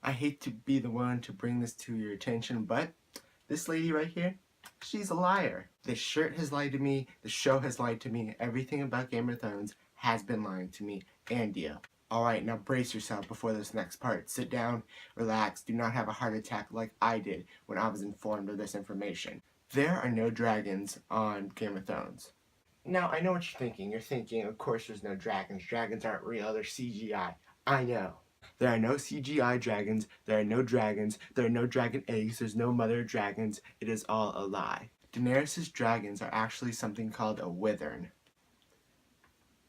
I hate to be the one to bring this to your attention, but this lady right here, she's a liar. This shirt has lied to me, the show has lied to me, everything about Game of Thrones has been lying to me and you. Alright, now brace yourself before this next part. Sit down, relax, do not have a heart attack like I did when I was informed of this information. There are no dragons on Game of Thrones. Now, I know what you're thinking. You're thinking, of course there's no dragons. Dragons aren't real, they're CGI. I know. There are no CGI dragons, there are no dragons, there are no dragon eggs, there's no mother dragons, it is all a lie. Daenerys' dragons are actually something called a wyvern.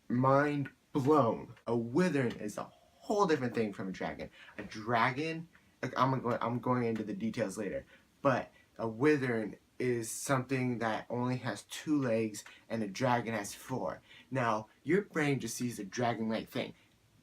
Mind blown. A wyvern is a whole different thing from a dragon. A dragon, I'm going into the details later, but a wyvern is something that only has 2 legs and a dragon has 4. Now, your brain just sees a dragon-like thing,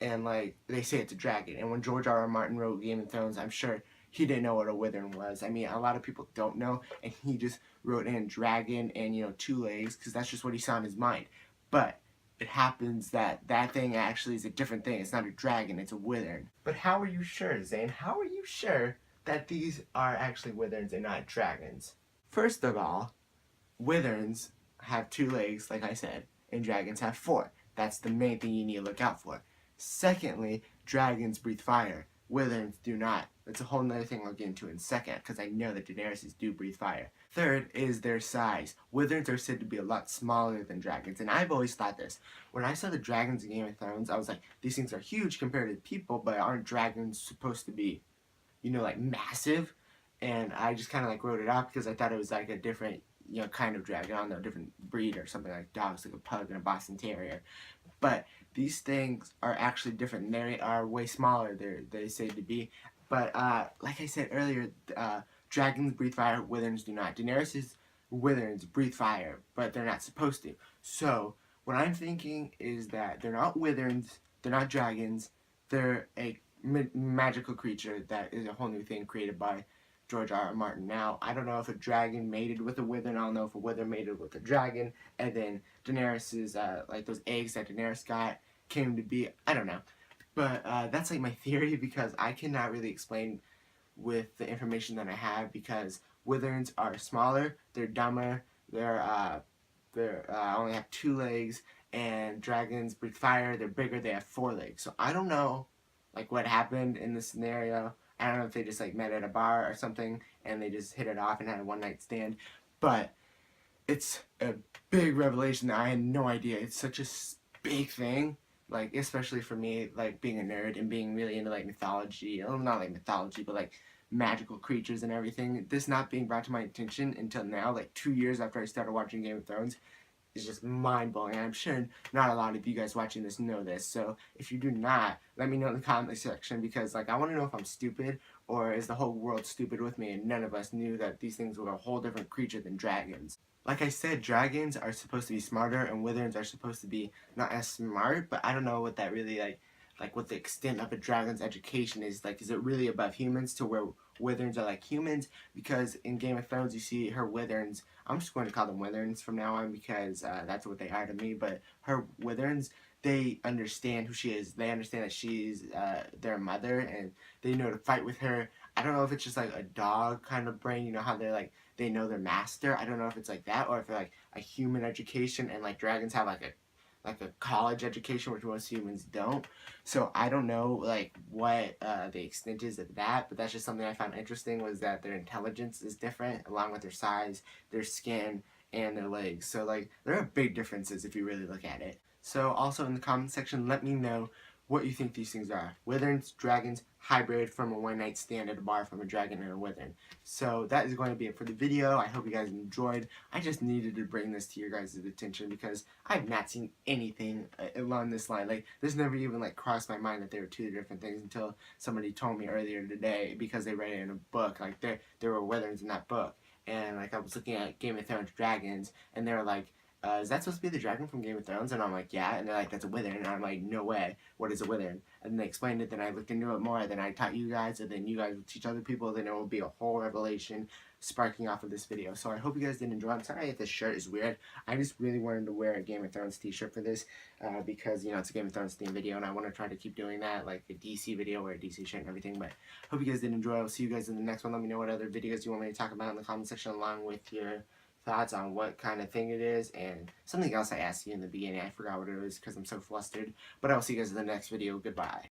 and like they say it's a dragon. And when George R. R. Martin wrote Game of Thrones, I'm sure he didn't know what a wyvern was. I mean, a lot of people don't know, and he just wrote in dragon and 2 legs because that's just what he saw in his mind. But it happens that that thing actually is a different thing. It's not a dragon, it's a wyvern. But how are you sure, Zane? How are you sure that these are actually wyverns and not dragons? First of all, wyverns have 2 legs, like I said, and dragons have 4. That's the main thing you need to look out for. Secondly, dragons breathe fire. Wyverns do not. That's a whole nother thing I'll get into in a second, because I know that Daenerys do breathe fire. Third is their size. Wyverns are said to be a lot smaller than dragons, and I've always thought this. When I saw the dragons in Game of Thrones, I was like, these things are huge compared to people, but aren't dragons supposed to be, like massive? And I just kind of like wrote it up because I thought it was like a different, kind of dragon. I don't know, different breed or something, like dogs, like a pug and a Boston Terrier. But these things are actually different. They are way smaller. They say to be. But like I said earlier, dragons breathe fire. Wyverns do not. Daenerys' wyverns breathe fire, but they're not supposed to. So what I'm thinking is that they're not wyverns. They're not dragons. They're a magical creature that is a whole new thing created by George R. R. Martin. Now, I don't know if a dragon mated with a wyvern. I don't know if a wyvern mated with a dragon. And then Daenerys's, like those eggs that Daenerys got came to be. I don't know. But that's like my theory because I cannot really explain with the information that I have because wyverns are smaller, they're dumber, they're only have 2 legs, and dragons breathe fire, they're bigger, they have 4 legs. So I don't know like what happened in this scenario. I don't know if they just like met at a bar or something and they just hit it off and had a one-night stand, but it's a big revelation that I had no idea. It's such a big thing, like especially for me, like being a nerd and being really into like mythology, well, not like mythology, but like magical creatures and everything. This not being brought to my attention until now, like 2 years after I started watching Game of Thrones, is just mind-blowing. I'm sure not a lot of you guys watching this know this, so if you do not, let me know in the comment section because like I want to know if I'm stupid or is the whole world stupid with me and none of us knew that these things were a whole different creature than dragons. Like I said, dragons are supposed to be smarter and wyverns are supposed to be not as smart, but I don't know what that really like what the extent of a dragon's education is. Like, is it really above humans to where wyverns are like humans? Because in Game of Thrones, you see her wyverns. I'm just going to call them wyverns from now on because that's what they are to me. But her wyverns, they understand who she is. They understand that she's their mother, and they know to fight with her. I don't know if it's just like a dog kind of brain. You know how they're like they know their master. I don't know if it's like that or if they're like a human education, and like dragons have like a college education, which most humans don't. So I don't know like what the extent is of that, but that's just something I found interesting was that their intelligence is different along with their size, their skin, and their legs. So like there are big differences if you really look at it. So also in the comment section, let me know what you think these things are. Wyverns, dragons, hybrid from a one-night stand at a bar from a dragon and a wyvern. So that is going to be it for the video. I hope you guys enjoyed. I just needed to bring this to your guys' attention because I've not seen anything along this line. Like, this never even like crossed my mind that there were 2 different things until somebody told me earlier today because they read it in a book. Like, there were wyverns in that book. And like I was looking at Game of Thrones dragons and they were like is that supposed to be the dragon from Game of Thrones? And I'm like, yeah. And they're like, that's a wyvern. And I'm like, no way. What is a wyvern? And they explained it. Then I looked into it more. Then I taught you guys. And then you guys will teach other people. Then it will be a whole revelation sparking off of this video. So I hope you guys did enjoy. I'm sorry if this shirt is weird. I just really wanted to wear a Game of Thrones t-shirt for this because, you know, it's a Game of Thrones themed video. And I want to try to keep doing that, like a DC video or a DC shirt and everything. But hope you guys did enjoy. I'll see you guys in the next one. Let me know what other videos you want me to talk about in the comment section along with your thoughts on what kind of thing it is, and something else I asked you in the beginning. I forgot what it was because I'm so flustered. But I'll see you guys in the next video. Goodbye.